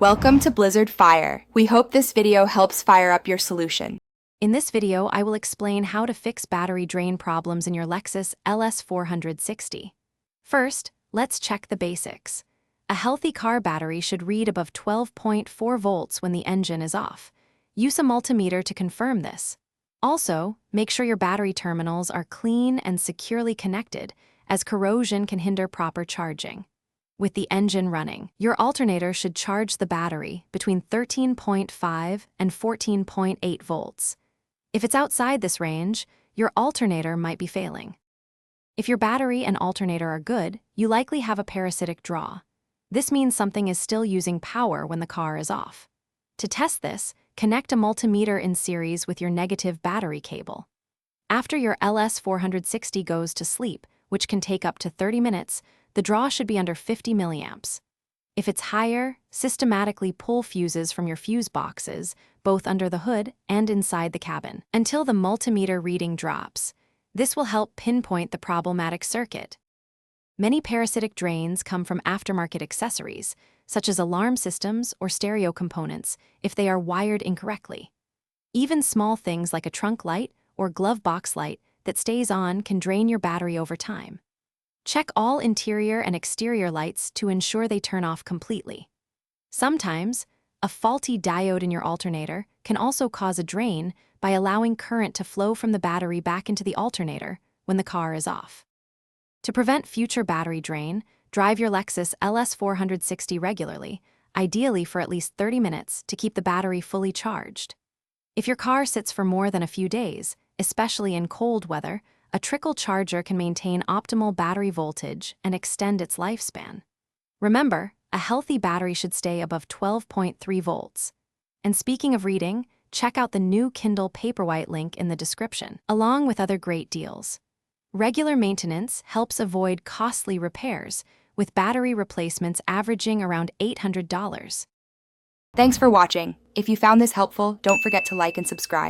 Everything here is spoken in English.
Welcome to Blizzard Fire. We hope this video helps fire up your solution. In this video, I will explain how to fix battery drain problems in your Lexus LS460. First, let's check the basics. A healthy car battery should read above 12.4 volts when the engine is off. Use a multimeter to confirm this. Also, make sure your battery terminals are clean and securely connected, as corrosion can hinder proper charging. With the engine running, your alternator should charge the battery between 13.5 and 14.8 volts. If it's outside this range, your alternator might be failing. If your battery and alternator are good, you likely have a parasitic draw. This means something is still using power when the car is off. To test this, connect a multimeter in series with your negative battery cable. After your LS460 goes to sleep, which can take up to 30 minutes, the draw should be under 50 milliamps. If it's higher, systematically pull fuses from your fuse boxes, both under the hood and inside the cabin, until the multimeter reading drops. This will help pinpoint the problematic circuit. Many parasitic drains come from aftermarket accessories, such as alarm systems or stereo components, if they are wired incorrectly. Even small things like a trunk light or glove box light that stays on can drain your battery over time. Check all interior and exterior lights to ensure they turn off completely. Sometimes, a faulty diode in your alternator can also cause a drain by allowing current to flow from the battery back into the alternator when the car is off. To prevent future battery drain, drive your Lexus LS460 regularly, ideally for at least 30 minutes to keep the battery fully charged. If your car sits for more than a few days, especially in cold weather, a trickle charger can maintain optimal battery voltage and extend its lifespan. Remember, a healthy battery should stay above 12.3 volts. And speaking of reading, check out the new Kindle Paperwhite link in the description, along with other great deals. Regular maintenance helps avoid costly repairs, with battery replacements averaging around $800. Thanks for watching. If you found this helpful, don't forget to like and subscribe.